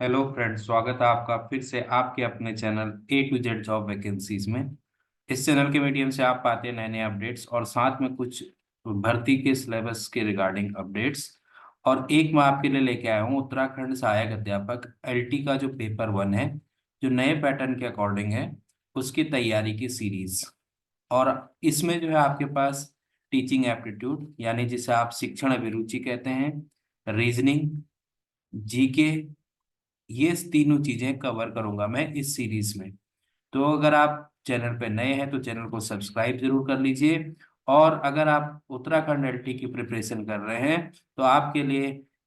Hello friends, स्वागत है आपका फिर से आपके अपने channel A to Z job vacancies में। इस चैनल के मीडियम से आप पाते हैं नए नए अपडेट्स और साथ में कुछ भर्ती के सिलेबस के रिगार्डिंग अपडेट्स। और एक मैं आपके लिए लेके आया हूँ उत्तराखंड सहायक अध्यापक एलटी का जो पेपर 1 है, जो नए पैटर्न के अकॉर्डिंग है, उसकी तैयारी की सीरीज। और इसमें जो है आपके पास टीचिंग एप्टीट्यूड यानी जिसे आप शिक्षण अभिरुचि कहते हैं, रीजनिंग, जीके, ये तीनों चीजें कवर करूंगा मैं इस सीरीज में। तो अगर आप चैनल पे नए हैं तो चैनल को सब्सक्राइब जरूर कर लीजिए। और अगर आप उत्तराखंड एलटी की प्रिपरेशन कर रहे हैं तो आपके लिए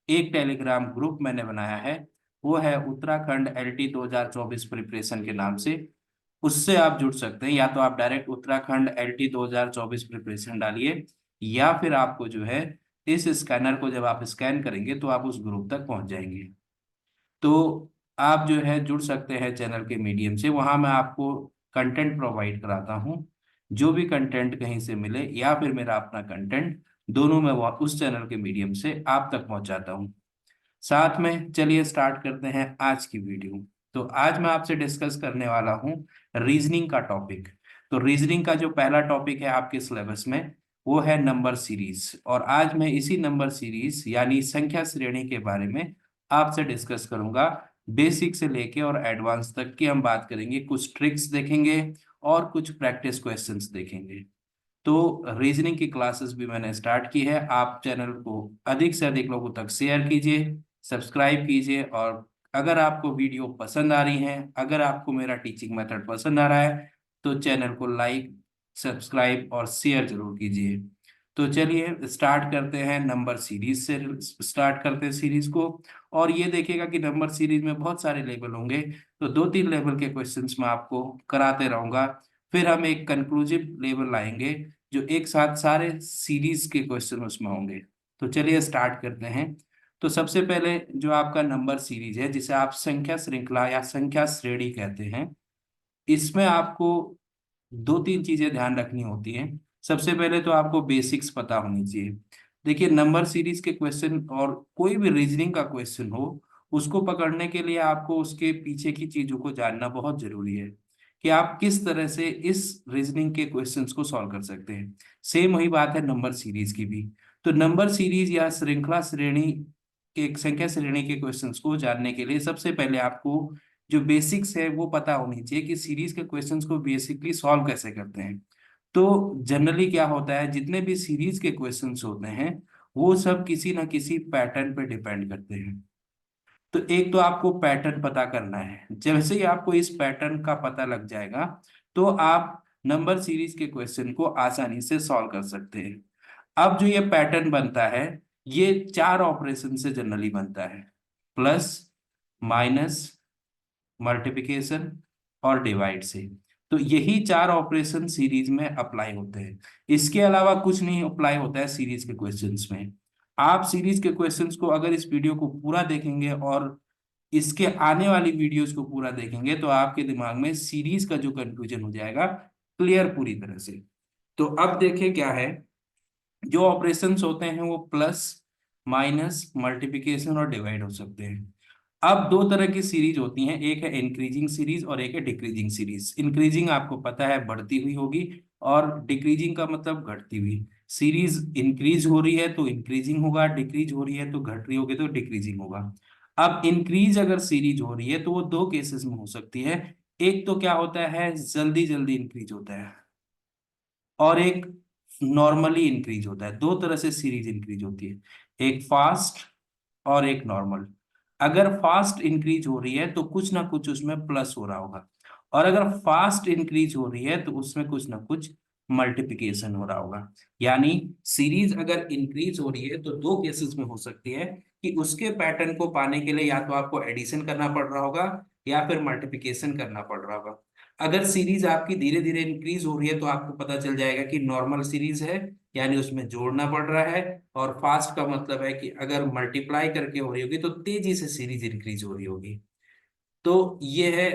एक टेलीग्राम ग्रुप मैंने बनाया है, वो है उत्तराखंड एलटी 2024 प्रिपरेशन के नाम से। उससे आप जुड़ सकते हैं, या तो आप डायरेक्ट उत्तराखंड एलटी 2024 प्रिपरेशन डालिए, या फिर आपको जो है इस स्कैनर को जब आप स्कैन करेंगे तो आप उस ग्रुप तक पहुंच जाएंगे। तो आप जो है जुड़ सकते हैं चैनल के मीडियम से, वहां मैं आपको कंटेंट प्रोवाइड कराता हूँ। जो भी कंटेंट कहीं से मिले या फिर मेरा अपना कंटेंट, दोनों मैं उस चैनल के मीडियम से आप तक पहुंचाता हूँ। साथ में चलिए स्टार्ट करते हैं आज की वीडियो। तो आज मैं आपसे डिस्कस करने वाला हूँ रीजनिंग का टॉपिक। तो रीजनिंग का जो पहला टॉपिक है आपके सिलेबस में, वो है नंबर सीरीज। और आज मैं इसी नंबर सीरीज यानी संख्या श्रेणी के बारे में आपसे डिस्कस करूंगा। बेसिक से लेके और एडवांस तक की हम बात करेंगे, कुछ ट्रिक्स देखेंगे और कुछ प्रैक्टिस क्वेश्चंस देखेंगे। तो रीजनिंग की क्लासेस भी मैंने स्टार्ट की है। आप चैनल को अधिक से अधिक लोगों तक शेयर कीजिए, सब्सक्राइब कीजिए। और अगर आपको वीडियो पसंद आ रही है, अगर आपको मेरा टीचिंग मेथड पसंद आ रहा है, तो चैनल को लाइक, सब्सक्राइब और शेयर जरूर कीजिए। तो चलिए स्टार्ट करते हैं, नंबर सीरीज से स्टार्ट करते हैं सीरीज को। और ये देखिएगा कि नंबर सीरीज में बहुत सारे लेवल होंगे, तो दो तीन लेवल के क्वेश्चंस मैं आपको कराते रहूंगा। फिर हम एक कंक्लूसिव लेवल लाएंगे जो एक साथ सारे सीरीज के क्वेश्चन उसमें होंगे। तो चलिए स्टार्ट करते हैं। तो सबसे पहले जो आपका नंबर सीरीज है, जिसे आप संख्या श्रृंखला या संख्या श्रेणी कहते हैं, इसमें आपको दो तीन चीजें ध्यान रखनी होती हैं। सबसे पहले तो आपको बेसिक्स पता होनी चाहिए। देखिए, नंबर सीरीज के क्वेश्चन और कोई भी रीजनिंग का क्वेश्चन हो, उसको पकड़ने के लिए आपको उसके पीछे की चीजों को जानना बहुत जरूरी है कि आप किस तरह से इस रीजनिंग के क्वेश्चंस को सॉल्व कर सकते हैं। सेम वही बात है नंबर सीरीज की भी। तो नंबर सीरीज या श्रृंखला श्रेणी के संख्या श्रेणी के क्वेश्चंस को जानने के लिए सबसे पहले आपको जो बेसिक्स है वो पता होनी चाहिए कि सीरीज के क्वेश्चंस को बेसिकली सॉल्व कैसे करते हैं। तो जनरली क्या होता है, जितने भी सीरीज के क्वेश्चंस होते हैं वो सब किसी ना किसी पैटर्न पे डिपेंड करते हैं। तो एक तो आपको पैटर्न पता करना है। जैसे ही आपको इस पैटर्न का पता लग जाएगा तो आप नंबर सीरीज के क्वेश्चन को आसानी से सॉल्व कर सकते हैं। अब जो ये पैटर्न बनता है, ये चार ऑपरेशन से जनरली बनता है: प्लस, माइनस, मल्टीप्लिकेशन और डिवाइड से। तो यही चार ऑपरेशन सीरीज में अप्लाई होते हैं। इसके अलावा कुछ नहीं अप्लाई होता है सीरीज के क्वेश्चंस में। आप सीरीज के क्वेश्चंस को अगर इस वीडियो को पूरा देखेंगे और इसके आने वाली वीडियोस को पूरा देखेंगे तो आपके दिमाग में सीरीज का जो कंक्लूजन हो जाएगा क्लियर पूरी तरह से। तो अब देखें क्या है, जो ऑपरेशंस होते हैं वो प्लस, माइनस, मल्टीप्लिकेशन और डिवाइड हो सकते हैं। अब दो तरह की सीरीज होती हैं, एक है इंक्रीजिंग सीरीज और एक है डिक्रीजिंग सीरीज। इंक्रीजिंग आपको पता है बढ़ती हुई होगी, और डिक्रीजिंग का मतलब घटती हुई। सीरीज इंक्रीज हो रही है तो इंक्रीजिंग होगा, डिक्रीज हो रही है तो घट रही होगी तो डिक्रीजिंग होगा। अब इंक्रीज अगर सीरीज हो रही है तो वो दो केसेस में हो सकती है। एक तो क्या होता है, जल्दी जल्दी इंक्रीज होता है, और एक नॉर्मली इंक्रीज होता है। दो तरह से सीरीज इंक्रीज होती है, एक फास्ट और एक नॉर्मल। अगर फास्ट इंक्रीज हो रही है तो कुछ ना कुछ उसमें प्लस हो रहा होगा, और अगर फास्ट इंक्रीज हो रही है तो उसमें कुछ ना कुछ मल्टीप्लिकेशन हो रहा होगा। यानी सीरीज अगर इंक्रीज हो रही है तो दो केसेस में हो सकती है कि उसके पैटर्न को पाने के लिए या तो आपको एडिशन करना पड़ रहा होगा या फिर मल्टीप्लिकेशन करना पड़ रहा होगा। अगर सीरीज आपकी धीरे धीरे इंक्रीज हो रही है तो आपको पता चल जाएगा कि नॉर्मल सीरीज है, यानी उसमें जोड़ना पड़ रहा है। और फास्ट का मतलब है कि अगर मल्टीप्लाई करके हो रही होगी तो तेजी से सीरीज इंक्रीज हो रही होगी। तो ये है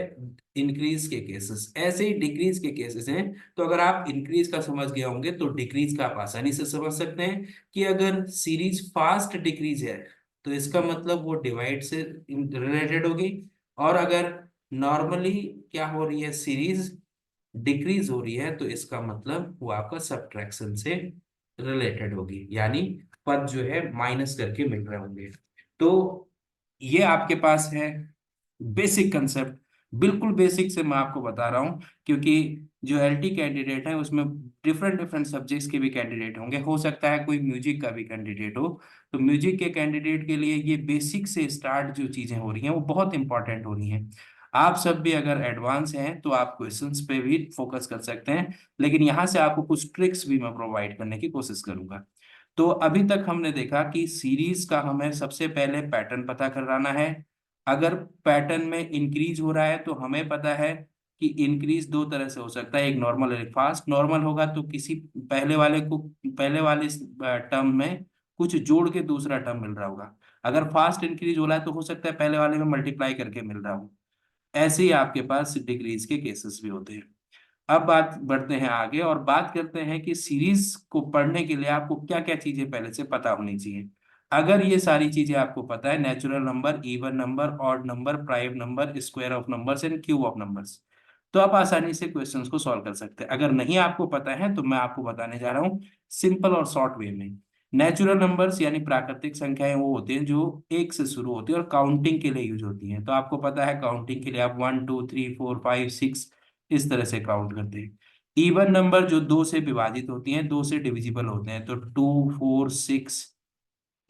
इंक्रीज के केसेस। ऐसे ही डिक्रीज के केसेस हैं। तो अगर आप इंक्रीज का समझ गए होंगे तो डिक्रीज का आप आसानी से समझ सकते हैं कि अगर सीरीज फास्ट डिक्रीज है तो इसका मतलब वो डिवाइड से रिलेटेड होगी। और अगर नॉर्मली क्या हो रही है, सीरीज डिक्रीज हो रही है, तो इसका मतलब वो आपका सब्ट्रैक्शन से रिलेटेड होगी, यानी पद जो है माइनस करके मिल रहे होंगे। तो ये आपके पास है बेसिक कंसेप्ट। बिल्कुल बेसिक से मैं आपको बता रहा हूँ, क्योंकि जो एलटी कैंडिडेट है उसमें डिफरेंट डिफरेंट सब्जेक्ट्स के भी कैंडिडेट होंगे, हो सकता है कोई म्यूजिक का भी कैंडिडेट हो। तो म्यूजिक के कैंडिडेट के लिए ये बेसिक से स्टार्ट जो चीजें हो रही हैं वो बहुत इंपॉर्टेंट हो रही हैं। आप सब भी अगर एडवांस हैं तो आप क्वेश्चंस पे भी फोकस कर सकते हैं, लेकिन यहाँ से आपको कुछ ट्रिक्स भी मैं प्रोवाइड करने की कोशिश करूंगा। तो अभी तक हमने देखा कि सीरीज का हमें सबसे पहले पैटर्न पता कराना है। अगर पैटर्न में इंक्रीज हो रहा है तो हमें पता है कि इंक्रीज दो तरह से हो सकता है, एक नॉर्मल और एक फास्ट। नॉर्मल होगा तो किसी पहले वाले टर्म में कुछ जोड़ के दूसरा टर्म मिल रहा होगा। अगर फास्ट इंक्रीज हो रहा है तो हो सकता है पहले वाले में मल्टीप्लाई करके मिल रहा हो। ऐसे ही आपके पास डिक्रीज के केसेस भी होते हैं। अब बात बढ़ते हैं आगे और बात करते हैं कि सीरीज को पढ़ने के लिए आपको क्या क्या चीजें पहले से पता होनी चाहिए। अगर ये सारी चीजें आपको पता है, natural number, even number, odd number, prime number, square of numbers and cube of numbers, तो आप आसानी से क्वेश्चंस को सॉल्व कर सकते हैं। अगर नहीं आपको पता है तो मैं आपको बताने जा रहा हूँ सिंपल और शॉर्ट वे में। नेचुरल नंबर्स यानी प्राकृतिक संख्याएं वो होती हैं जो एक से शुरू होती है और काउंटिंग के लिए यूज होती हैं। तो आपको पता है काउंटिंग के लिए आप 1 2 3 4 5 6 इस तरह से काउंट करते हैं। इवन नंबर जो दो से विभाजित होती हैं, दो से डिविजिबल होते हैं, तो 2 4 6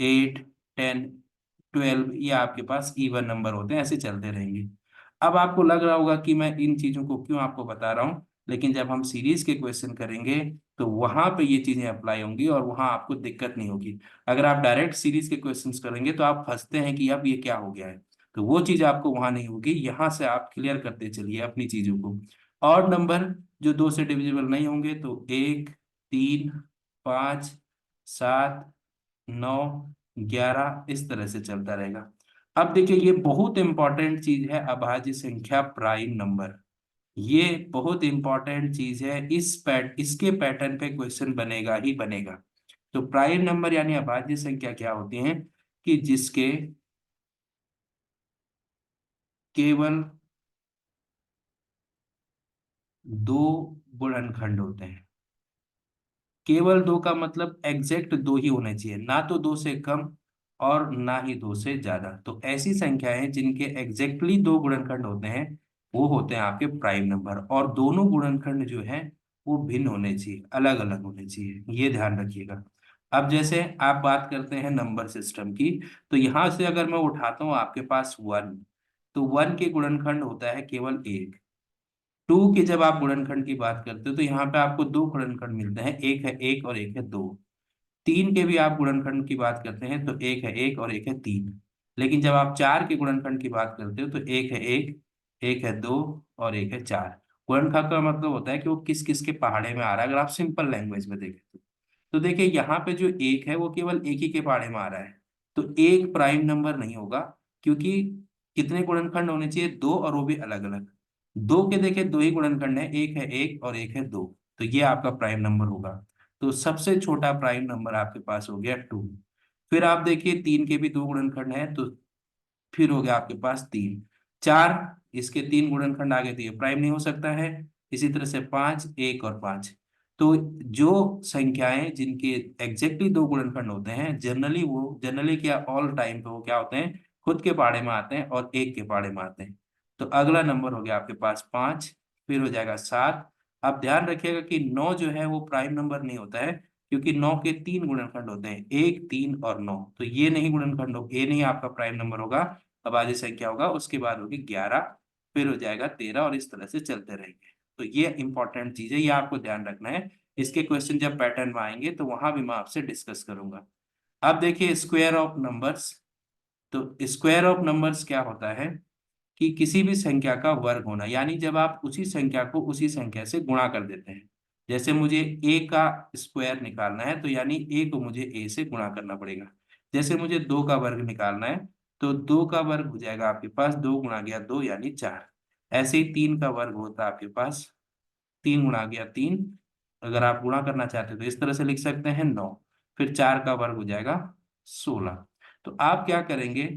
8 10 12, ये आपके पास इवन नंबर होते हैं, ऐसे चलते रहेंगे। अब आपको लग रहा होगा कि मैं इन चीजों को क्यों आपको बता रहा हूँ, लेकिन जब हम सीरीज के क्वेश्चन करेंगे तो वहां पे ये चीजें अप्लाई होंगी और वहां आपको दिक्कत नहीं होगी। अगर आप डायरेक्ट सीरीज के क्वेश्चंस करेंगे तो आप फंसते हैं कि अब ये क्या हो गया है। तो वो चीज आपको वहां नहीं होगी, यहाँ से आप क्लियर करते चलिए अपनी चीजों को। और नंबर जो दो से डिविजिबल नहीं होंगे, तो 1 3 5 7 9 11 इस तरह से चलता रहेगा। अब देखिए ये बहुत इंपॉर्टेंट चीज है, अभाज्य संख्या प्राइम नंबर। ये बहुत इंपॉर्टेंट चीज है, इसके पैटर्न पे क्वेश्चन बनेगा ही बनेगा। तो प्राइम नंबर यानी अभाज्य संख्या क्या होती है, कि जिसके केवल दो गुणनखंड होते हैं। केवल दो का मतलब एग्जैक्ट दो ही होने चाहिए, ना तो दो से कम और ना ही दो से ज्यादा। तो ऐसी संख्याएं जिनके एग्जैक्टली दो गुणनखंड होते हैं वो होते हैं आपके प्राइम नंबर। और दोनों गुणनखंड जो हैं वो भिन्न होने चाहिए, अलग अलग होने चाहिए, ये ध्यान रखिएगा। अब जैसे आप बात करते हैं नंबर सिस्टम की, तो यहां से अगर मैं उठाता हूँ आपके पास 1, तो 1 के गुणनखंड होता है केवल एक। 2 के जब आप गुणनखंड की बात करते हो तो यहाँ पे आपको दो गुणनखंड मिलते हैं, एक है एक और एक है दो। 3 के भी आप गुणनखंड की बात करते हैं तो एक है एक और एक है तीन। लेकिन जब आप 4 के गुणनखंड की बात करते हो तो एक है एक है दो और एक है चार। गुणनखंड का मतलब होता है कि वो किस किस के पहाड़े में आ रहा है, अगर आप सिंपल लैंग्वेज में देखें तो देखिए यहाँ पे जो एक है वो केवल एक ही के पहाड़े में आ रहा है। तो एक प्राइम नंबर नहीं होगा, क्योंकि कितने गुणनखंड होने चाहिए, दो, और वो भी अलग अलग। दो के देखिए दो ही गुणनखंड है, एक है एक और एक है दो। तो ये आपका प्राइम नंबर होगा। तो सबसे छोटा प्राइम नंबर आपके पास हो गया 2। फिर आप देखिए 3 के भी दो गुणनखंड है, तो फिर हो गया आपके पास 3। 4, इसके 3 गुणनखंड आ गए तो ये प्राइम नहीं हो सकता है। इसी तरह से 5, 1 और 5। तो जो संख्याएं जिनके एग्जैक्टली दो गुणनखंड होते हैं, जनरली क्या ऑल टाइम पे वो क्या होते हैं, खुद के पाड़े में आते हैं और एक के पाड़े में आते हैं। तो अगला नंबर हो गया आपके पास 5, फिर हो जाएगा 7। अब ध्यान रखिएगा कि 9 जो है वो प्राइम नंबर नहीं होता है, क्योंकि 9 के 3 गुणनखंड होते हैं, 1 3 और 9। तो ये नहीं गुणनखंड हो, ये नहीं आपका प्राइम नंबर होगा। अभाज्य संख्या होगा, उसके बाद होगी 11, फिर हो जाएगा 13 और इस तरह से चलते रहेंगे। तो ये इंपॉर्टेंट चीज है, ये आपको ध्यान रखना है। इसके क्वेश्चन जब पैटर्न में आएंगे तो वहां भी मैं आपसे डिस्कस करूंगा। अब देखिए स्क्वायर ऑफ नंबर्स। तो स्क्वायर ऑफ नंबर्स क्या होता है, कि किसी भी संख्या का वर्ग होना, यानी जब आप उसी संख्या को उसी संख्या से गुणा कर देते हैं। जैसे मुझे ए का स्क्वायर निकालना है तो यानी ए को मुझे ए से गुणा करना पड़ेगा। जैसे मुझे दो का वर्ग निकालना है तो दो का वर्ग हो जाएगा आपके पास, दो गुणा गया दो यानी चार। ऐसे ही तीन का वर्ग होता है आपके पास, तीन गुणा गया तीन। अगर आप गुणा करना चाहते हो तो इस तरह से लिख सकते हैं 9। फिर चार का वर्ग हो जाएगा 16। तो आप क्या करेंगे,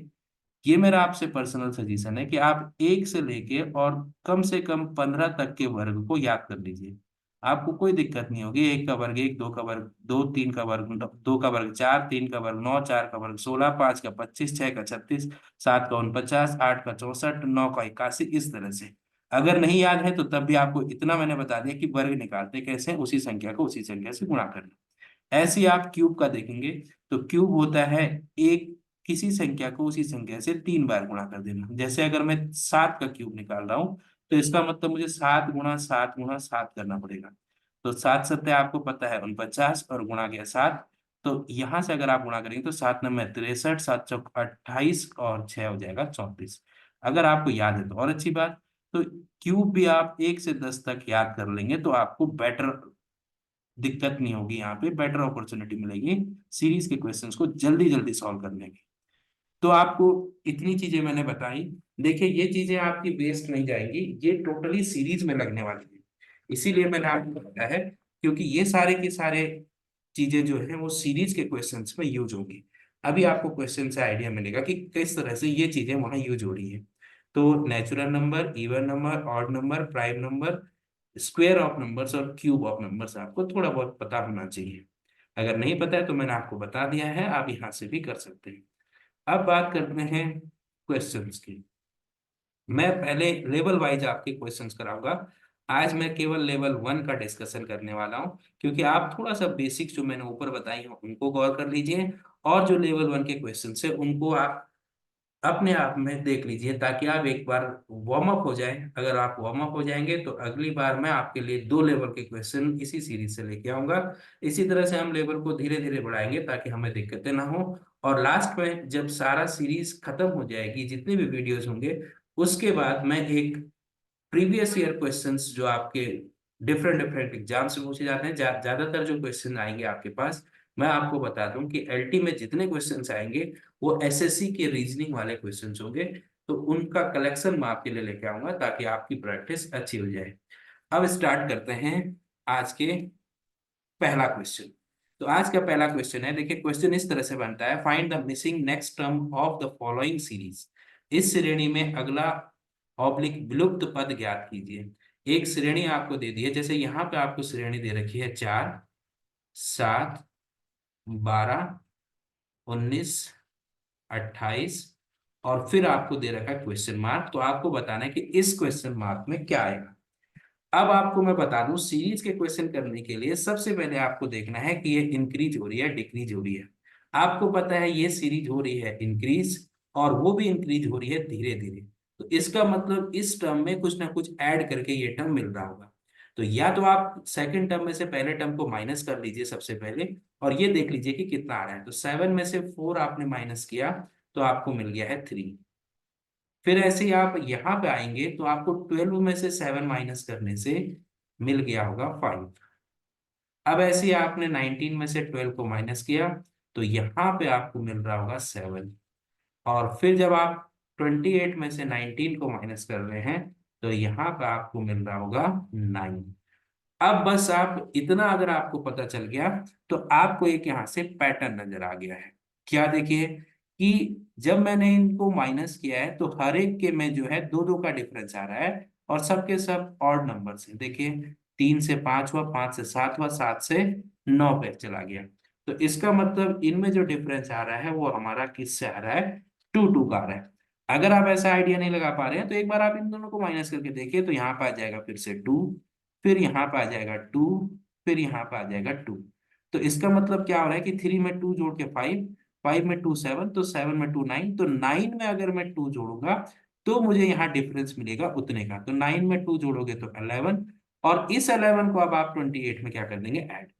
ये मेरा आपसे पर्सनल सजेशन है कि आप एक से लेके और कम से कम 15 तक के वर्ग को याद कर लीजिए। आपको कोई दिक्कत नहीं होगी। एक का वर्ग एक, दो का वर्ग दो, तीन का वर्ग दो का वर्ग चार, तीन का वर्ग नौ, चार का वर्ग 16, पांच का 25, छह का 36, सात का 49, आठ का 64, नौ का 81, इस तरह से। अगर नहीं याद है तो तब भी आपको इतना मैंने बता दिया कि वर्ग निकालते कैसे, उसी संख्या को उसी संख्या से गुणा करना। ऐसे ही आप क्यूब का देखेंगे तो क्यूब होता है एक किसी संख्या को उसी संख्या से 3 बार गुणा कर देना। जैसे अगर मैं 7 का क्यूब निकाल रहा हूं तो इसका मतलब मुझे 7 गुणा 7 गुणा 7 करना पड़ेगा। तो 7 सत्ते आपको पता है 49 और गुणा गया 7। तो यहां से अगर आप गुणा करेंगे तो 7 9 63, 7 चौक 28 और 6 हो जाएगा 34। अगर आपको याद है तो और अच्छी बात। तो क्यूब भी आप 1 से 10 तक याद कर लेंगे तो आपको बेटर दिक्कत नहीं होगी, यहाँ पे बेटर अपॉर्चुनिटी मिलेगी सीरीज के क्वेश्चंस को जल्दी जल्दी सॉल्व करने की। तो आपको इतनी चीजें मैंने बताई। देखिए ये चीजें आपकी वेस्ट नहीं जाएंगी, ये टोटली सीरीज में लगने वाली है। इसीलिए मैंने आपको बताया है, क्योंकि ये सारे के सारे चीजें जो है वो सीरीज के क्वेश्चंस में यूज होगी। अभी आपको क्वेश्चन से आइडिया मिलेगा कि किस तरह से ये चीजें वहां यूज हो रही है। तो natural number, even number, odd number, prime number, square of numbers और क्यूब ऑफ नंबर्स आपको थोड़ा बहुत पता होना चाहिए। अगर नहीं पता है तो मैंने आपको बता दिया है, आप यहाँ से भी कर सकते हैं। अब बात करते हैं क्वेश्चंस की। मैं पहले लेवल वाइज आपके क्वेश्चंस कराऊंगा। आज मैं केवल लेवल 1 का डिस्कशन करने वाला हूं, क्योंकि आप थोड़ा सा बेसिक्स जो मैंने ऊपर बताई हैं उनको गौर कर लीजिए, और जो लेवल 1 के क्वेश्चन है उनको आप अपने आप में देख लीजिए, ताकि आप एक बार वार्म अप हो जाएं। अगर आप वार्म अप हो जाएंगे तो अगली बार मैं आपके लिए 2 लेवल के क्वेश्चन इसी सीरीज से लेके आऊंगा। इसी तरह से हम लेवल को धीरे धीरे बढ़ाएंगे ताकि हमें दिक्कतें ना हो। और लास्ट में जब सारा सीरीज खत्म हो जाएगी, जितने भी वीडियोस होंगे, उसके बाद मैं एक प्रीवियस ईयर क्वेश्चंस जो आपके डिफरेंट डिफरेंट एग्जाम से पूछे जाते हैं, ज्यादातर जो क्वेश्चन आएंगे आपके पास, मैं आपको बता दूं कि एलटी में जितने क्वेश्चंस आएंगे वो एसएससी के रीजनिंग वाले क्वेश्चंस होंगे। तो उनका कलेक्शन मैं आपके लिए लेके आऊंगा ताकि आपकी प्रैक्टिस अच्छी हो जाए। अब स्टार्ट करते हैं आज के पहला क्वेश्चन। तो आज का पहला क्वेश्चन है, देखिए क्वेश्चन इस तरह से बनता है, find the missing next term of the following series. इस श्रेणी में अगला ऑब्लिक विलुप्त पद ज्ञात कीजिए। एक श्रेणी आपको दे दी है, जैसे यहाँ पे आपको श्रेणी दे रखी है 4, 7, 12, 19, 28, और फिर आपको दे रखा है क्वेश्चन मार्क। तो आपको बताना है कि इस क्वेश्चन मार्क में क्या आएगा। अब आपको मैं बता दूं, सीरीज के क्वेश्चन करने के लिए सबसे पहले आपको देखना है कि ये इंक्रीज हो रही है डिक्रीज हो रही है। आपको पता है ये सीरीज हो रही है इंक्रीज, और वो भी इंक्रीज हो रही है धीरे धीरे। तो इसका मतलब इस टर्म में कुछ ना कुछ ऐड करके ये टर्म मिल रहा होगा। तो या तो आप सेकंड टर्म में से पहले टर्म को माइनस कर लीजिए सबसे पहले, और ये देख लीजिए कि कितना आ रहा है। तो 7 में से 4 आपने माइनस किया तो आपको मिल गया है 3। फिर ऐसे ही आप यहाँ पे आएंगे तो आपको 12 में से 7 माइनस करने से मिल गया होगा 5। अब ऐसे ही आपने 19 में से 12 को माइनस किया तो यहाँ पे आपको मिल रहा होगा 7। और फिर जब आप 28 में से 19 को माइनस कर रहे हैं तो यहाँ पे आपको मिल रहा होगा 9। अब बस आप इतना अगर आपको पता चल गया तो आपको एक यहाँ से पैटर्न नजर आ गया है। क्या देखिए कि जब मैंने इनको माइनस किया है तो हर एक के में जो है 2 2 का डिफरेंस आ रहा है, और सबके सब ऑड नंबर से। देखिए 3 से 5 हुआ, 5 से 7 हुआ, 7 से 9 पे चला गया। तो इसका मतलब इनमें जो डिफरेंस आ रहा है वो हमारा किससे आ रहा है, 2 2 का आ रहा है। अगर आप ऐसा आइडिया नहीं लगा पा रहे हैं तो एक बार आप इन दोनों को माइनस करके देखिए, तो यहाँ पे आ जाएगा फिर से 2, फिर यहाँ पे आ जाएगा 2, फिर यहाँ पे आ जाएगा 2। तो इसका मतलब क्या हो रहा है कि 3 में 2 जोड़ के 5, 5 में 2 7, तो 7 में 2 9, तो 9 में अगर मैं 2 जोड़ूंगा तो मुझे यहाँ डिफरेंस मिलेगा उतने का। तो 9 में 2 जोड़ोगे तो 11, और इस 11 को अब आप 28 में क्या कर देंगे, ऐड।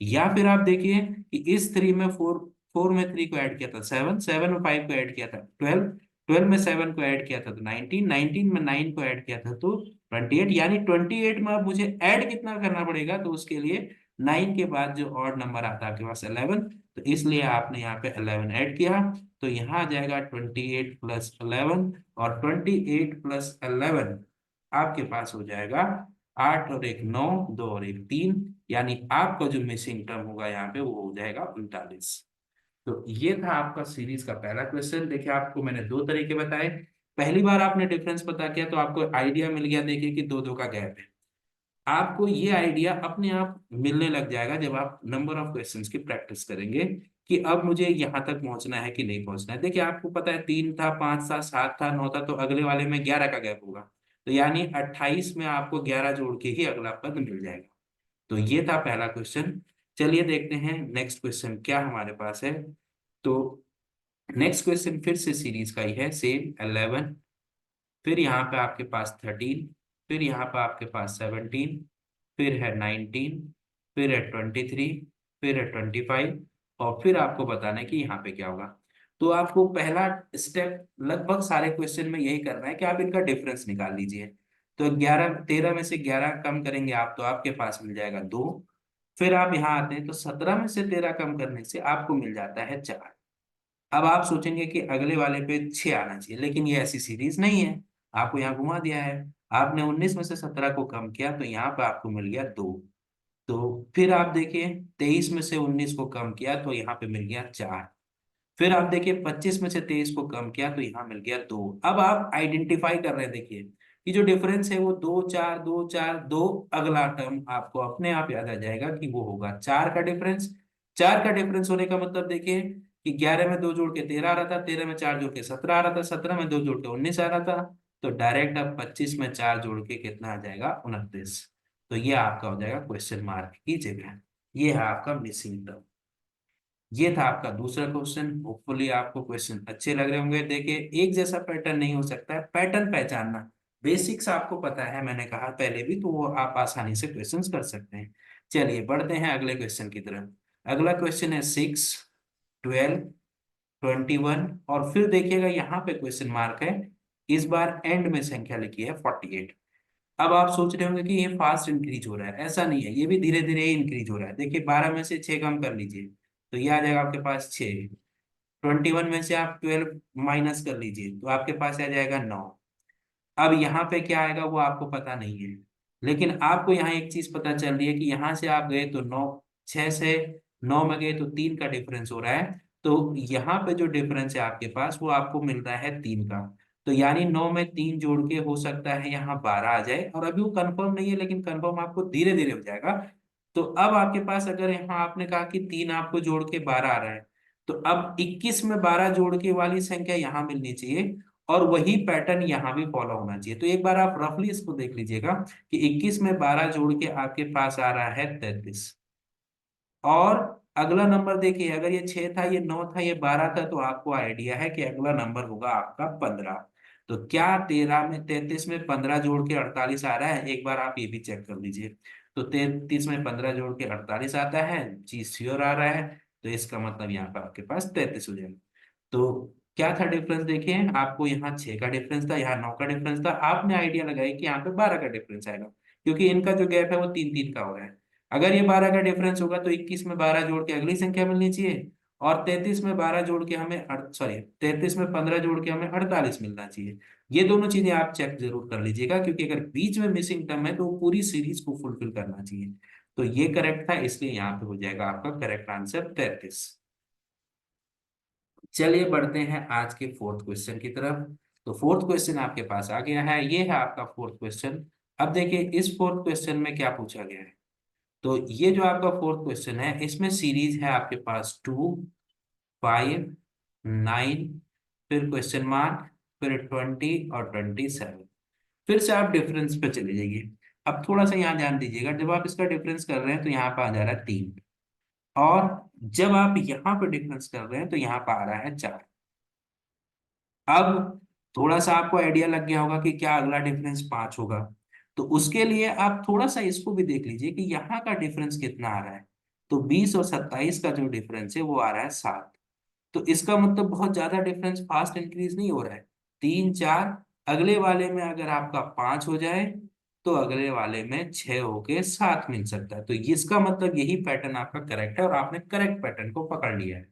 या फिर आप देखिए कि इस 3 में 4, 4 में 3 को ऐड किया था 7, 7 में 5 को ऐड किया था 12, 12 में 7 को ऐड किया था तो 19, 19 में 9 को ऐड किया था तो 28। यानी 28 में अब मुझे ऐड कितना करना पड़ेगा, तो उसके लिए 9 के बाद जो ऑड नंबर आता है आपके पास 11, तो इसलिए आपने यहाँ पे 11 ऐड किया। तो यहाँ आ जाएगा 28 प्लस 11, और 28 प्लस 11 आपके पास हो जाएगा 8 और 1 9, 2 और 1 3। यानी आपका जो मिसिंग टर्म होगा यहाँ पे वो हो जाएगा 39। तो ये था आपका सीरीज का पहला क्वेश्चन। देखिए आपको मैंने दो तरीके बताए। पहली बार आपने डिफरेंस पता किया तो आपको आइडिया मिल गया, देखिए कि दो दो का गैप है। आपको ये आइडिया अपने आप मिलने लग जाएगा जब आप नंबर ऑफ क्वेश्चंस की प्रैक्टिस करेंगे कि अब मुझे यहाँ तक पहुंचना है कि नहीं पहुंचना है। देखिए आपको पता है 3 था, 5 था, 7 था, 9 था, तो अगले वाले में 11 का गैप होगा। तो यानी 28 में आपको 11 जोड़ के ही अगला पद मिल जाएगा। तो ये था पहला क्वेश्चन। चलिए देखते हैं नेक्स्ट क्वेश्चन क्या हमारे पास है। तो नेक्स्ट क्वेश्चन फिर से सीरीज का ही है, सेम 11, फिर यहाँ पे आपके पास 13, फिर यहाँ पे आपके पास 17, फिर है 19, फिर है 23, फिर है 25, और फिर आपको बताना है कि यहाँ पे क्या होगा। तो आपको पहला स्टेप लगभग सारे क्वेश्चन में यही करना है कि आप इनका डिफरेंस निकाल लीजिए। तो 11 13 में से 11 कम करेंगे आप तो आपके पास मिल जाएगा 2। फिर आप यहाँ आते हैं तो 17 में से 13 कम करने से आपको मिल जाता है 4। अब आप सोचेंगे कि अगले वाले पे 6 आना चाहिए, लेकिन ये ऐसी सीरीज नहीं है। आपको यहाँ घुमा दिया है। आपने 19 में से 17 को कम किया तो यहाँ पे आपको मिल गया 2। तो फिर आप देखिए 23 में से 19 को कम किया तो यहाँ पे मिल गया 4। फिर आप देखिए 25 में से 23 को कम किया तो यहाँ मिल गया 2। अब आप आइडेंटिफाई कर रहे हैं, देखिए कि जो डिफरेंस है वो 2 4 2 4 2। अगला टर्म आपको अपने आप याद आ जाएगा कि वो होगा 4 का डिफरेंस। 4 का डिफरेंस होने का मतलब देखिए कि 11 में 2 जोड़ के 13 आ रहा था, 13 में 4 जोड़ के 17 आ रहा था, 17 में 2 जोड़ के 19 आ रहा था। तो डायरेक्ट अब 25 में 4 जोड़ के कितना आ जाएगा, 29। तो ये आपका हो जाएगा क्वेश्चन मार्क की जगह। ये है आपका मिसिंग टर्म। ये था आपका दूसरा क्वेश्चन। होपफुली आपको क्वेश्चन अच्छे लग रहे होंगे। देखिए एक जैसा पैटर्न नहीं हो सकता है, पैटर्न पहचानना बेसिक्स आपको पता है, मैंने कहा पहले भी, तो वो आप आसानी से क्वेश्चंस कर सकते हैं। चलिए बढ़ते हैं अगले क्वेश्चन की तरफ। अगला क्वेश्चन है 6, 12, 21, और फिर देखिएगा यहाँ पे क्वेश्चन मार्क है। इस बार एंड में संख्या लिखी है 48। अब आप सोच रहे होंगे कि ये फास्ट इंक्रीज हो रहा है, ऐसा नहीं है, ये भी धीरे धीरे इंक्रीज हो रहा है। देखिए 12 में से 6 कम कर लीजिए तो ये आ जाएगा आपके पास 6। 21 में से आप 12 माइनस कर लीजिए तो आपके पास आ जाएगा 9। अब यहाँ पे क्या आएगा वो आपको पता नहीं है, लेकिन आपको यहाँ एक चीज पता चल रही है कि यहाँ से आप गए तो 9, 6 से 9 में गए तो 3 का डिफरेंस हो रहा है। तो यहाँ पे जो डिफरेंस है आपके पास वो आपको मिल रहा है 3 का। तो यानी 9 में 3 जोड़ के हो सकता है यहाँ 12 आ जाए, और अभी वो कंफर्म नहीं है, लेकिन कंफर्म आपको धीरे धीरे हो जाएगा। तो अब आपके पास अगर यहाँ आपने कहा कि 3 आपको जोड़ के 12 आ रहा है, तो अब 21 में 12 जोड़ के वाली संख्या यहाँ मिलनी चाहिए, और वही पैटर्न यहाँ भी फॉलो होना चाहिए। तो एक बार आप रफली इसको देख लीजिएगा कि 21 में 12 जोड़ के आपके पास आ रहा है 33। और अगला नंबर देखिए, अगर ये 6 था, ये 9 था, ये 12 था, तो आपको आइडिया है कि अगला नंबर होगा आपका 15। तो क्या 13 में 33 में 15 जोड़ के 48 आ रहा है? एक बार आप ये भी चेक कर लीजिए। तो 33 में 15 जोड़ के 48 आता है जी, श्योर आ रहा है। तो इसका मतलब यहाँ पर आपके पास 33 हो जाएगा। तो क्या था डिफरेंस, देखिए आपको यहाँ 6 का डिफरेंस था, यहाँ 9 का डिफरेंस था। आपने आइडिया लगाया कि यहाँ पे 12 का डिफरेंस आएगा, क्योंकि इनका जो गैप है वो 3 3 का हो रहा है। अगर ये 12 का डिफरेंस होगा तो 21 में 12 जोड़ के अगली संख्या मिलनी चाहिए, और 33 में 12 जोड़ के हमें 33 में 15 जोड़ के हमें 48 मिलना चाहिए। ये दोनों चीजें आप चेक जरूर कर लीजिएगा, क्योंकि अगर बीच में मिसिंग टर्म है तो वो पूरी सीरीज को फुलफिल करना चाहिए। तो ये करेक्ट था, इसलिए यहाँ पे हो जाएगा आपका करेक्ट आंसर 33। चलिए बढ़ते हैं आज के फोर्थ क्वेश्चन की तरफ। तो फोर्थ क्वेश्चन आपके पास आ गया है, ये है आपका फोर्थ क्वेश्चन। अब देखिए इस फोर्थ क्वेश्चन में क्या पूछा गया है। तो ये जो आपका फोर्थ क्वेश्चन है, इसमें सीरीज है आपके पास 2, 5, 9, फिर क्वेश्चन मार्क, फिर 20 और 27। फिर से आप डिफरेंस पे चले जाइए। अब थोड़ा सा यहाँ ध्यान दीजिएगा, जब आप इसका डिफरेंस कर रहे हैं तो यहाँ पे आ जा रहा है 3, और जब आप यहाँ पे डिफरेंस कर रहे हैं तो यहाँ पे आ रहा है 4। अब थोड़ा सा आपको आइडिया लग गया होगा कि क्या अगला डिफरेंस 5 होगा। तो उसके लिए आप थोड़ा सा इसको भी देख लीजिए कि यहाँ का डिफरेंस कितना आ रहा है। तो 20 और 27 का जो डिफरेंस है वो आ रहा है 7। तो इसका मतलब बहुत ज्यादा डिफरेंस फास्ट इंक्रीज नहीं हो रहा है। 3 4, अगले वाले में अगर आपका 5 हो जाए तो अगले वाले में 6 होके 7 मिल सकता है। तो इसका मतलब यही पैटर्न आपका करेक्ट है, और आपने करेक्ट पैटर्न को पकड़ लिया है।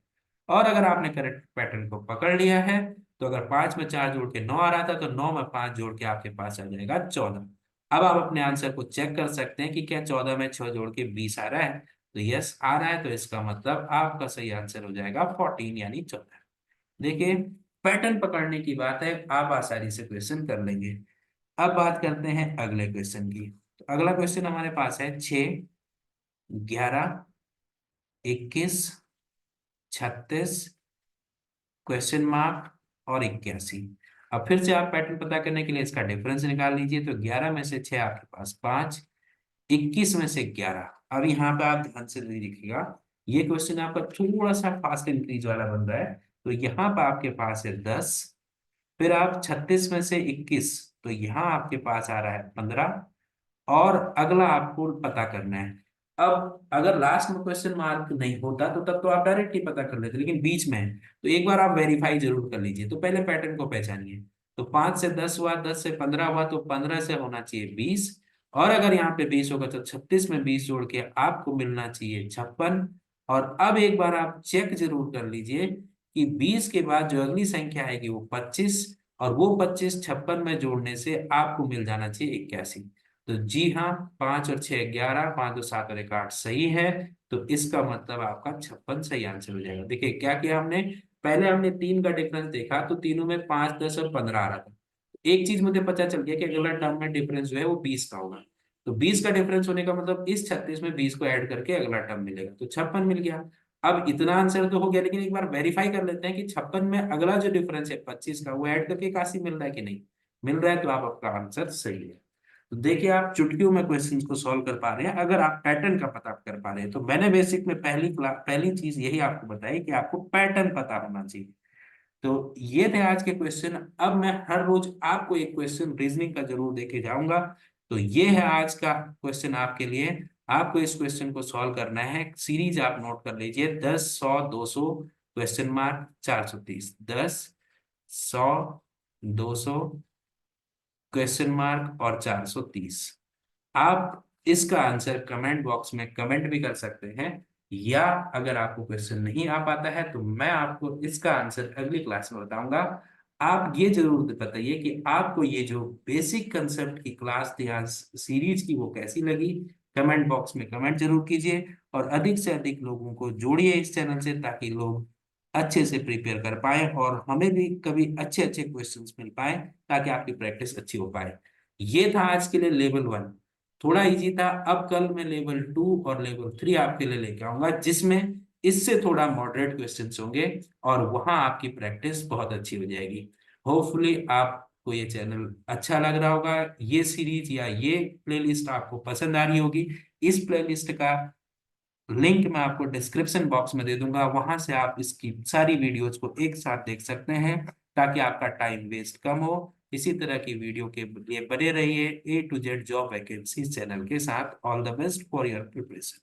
और अगर आपने करेक्ट पैटर्न को पकड़ लिया है, तो अगर 5 में 4 जोड़ के 9 आ रहा था तो 9 में 5 जोड़ के आपके पास आ जाएगा 14। अब आप अपने आंसर को चेक कर सकते हैं कि क्या 14 में 6 जोड़ के 20 आ रहा है। तो यस आ रहा है, तो इसका मतलब आपका सही आंसर हो जाएगा 14 यानी 14। देखिए, पैटर्न पकड़ने की बात है, आप आसानी से क्वेश्चन कर लेंगे। अब बात करते हैं अगले क्वेश्चन की। तो अगला क्वेश्चन हमारे पास है 6, 11, 21, 36, क्वेश्चन मार्क और 81। अब फिर से आप पैटर्न पता करने के लिए इसका डिफरेंस निकाल लीजिए। तो 11 में से 6 आपके पास 5, 21 में से 11। अब यहाँ पे आप ध्यान से देखिएगा, ये क्वेश्चन आपका थोड़ा सा फास्ट इंक्रीज वाला बन रहा है। तो यहाँ पे आपके पास है 10, फिर आप 36 में से 21, तो यहाँ आपके पास आ रहा है 15, और अगला आपको पता करना है। अब अगर लास्ट में क्वेश्चन मार्क नहीं होता तो तब तो आप डायरेक्ट ही पता कर लेते, लेकिन बीच में है तो एक बार आप वेरीफाई जरूर कर लीजिए। तो पहले पैटर्न को पहचानिए। तो 5 से 10 हुआ, 10 से 15 हुआ, तो 15 से होना चाहिए 20, और अगर यहाँ पे 20 होगा तो 36 में 20 जोड़ के आपको मिलना चाहिए 56। और अब एक बार आप चेक जरूर कर लीजिए कि 20 के बाद जो अगली संख्या आएगी वो 25, और वो 25 56 में जोड़ने से आपको मिल जाना चाहिए 81। तो जी हाँ, 5 और 6 11, 5 और 7 और 1 8 सही है। तो इसका मतलब आपका 56 सही आंसर हो जाएगा। देखिए क्या किया हमने, पहले हमने 3 का डिफरेंस देखा, तो तीनों में 5, 10 और 15 आ रहा था। एक चीज मुझे पता चल गया कि अगला टर्म में डिफरेंस जो है वो 20 का होगा। तो 20 का डिफरेंस होने का मतलब इस 36 में 20 को ऐड करके अगला टर्म मिलेगा, तो 56 मिल गया। अब इतना आंसर तो हो गया, लेकिन एक बार वेरीफाई कर लेते हैं कि 56 में अगला जो डिफरेंस है 25 का, वो ऐड करके 81 मिल रहा है कि नहीं मिल रहा है। तो आप आपका आंसर सही है। तो देखिए, आप चुटकियों में क्वेश्चंस को सॉल्व कर पा रहे हैं अगर आप पैटर्न का पता कर पा रहे हैं। तो मैंने बेसिक में पहली चीज यही आपको बताई कि आपको पैटर्न पता होना चाहिए। तो ये थे आज के क्वेश्चन। अब मैं हर रोज आपको एक क्वेश्चन रीजनिंग का जरूर देके जाऊंगा। तो ये है आज का क्वेश्चन आपके लिए। आपको इस क्वेश्चन को सॉल्व करना है, सीरीज आप नोट कर लीजिए, 10, 100, 200, क्वेश्चन मार्क 430। 10, 100, 200, क्वेश्चन मार्क और 430। आप इसका आंसर कमेंट बॉक्स में कमेंट भी कर सकते हैं, या अगर आपको क्वेश्चन नहीं आ पाता है तो मैं आपको इसका आंसर अगली क्लास में बताऊंगा। आप ये जरूर बताइए कि आपको ये जो बेसिक कंसेप्ट की क्लास थी आज सीरीज की, वो कैसी लगी। कमेंट बॉक्स में कमेंट जरूर कीजिए, और अधिक से अधिक लोगों को जोड़िए इस चैनल से, ताकि लोग अच्छे से प्रिपेयर कर पाए और हमें भी कभी अच्छे अच्छे क्वेश्चंस मिल पाए, ताकि आपकी प्रैक्टिस अच्छी हो पाए। ये था आज के लिए लेवल 1, थोड़ा इजी था। अब कल मैं लेवल 2 और लेवल 3 आपके लिए लेके आऊंगा, जिसमें इससे थोड़ा मॉडरेट क्वेश्चंस होंगे, और वहां आपकी प्रैक्टिस बहुत अच्छी हो जाएगी। होपफुली आपको ये चैनल अच्छा लग रहा होगा, ये सीरीज या ये प्लेलिस्ट आपको पसंद आ रही होगी। इस प्लेलिस्ट का लिंक मैं आपको डिस्क्रिप्शन बॉक्स में दे दूंगा, वहां से आप इसकी सारी वीडियोस को एक साथ देख सकते हैं, ताकि आपका टाइम वेस्ट कम हो। इसी तरह की वीडियो के लिए बने रहिए A to Z job vacancy channel के साथ। All the best for your preparation.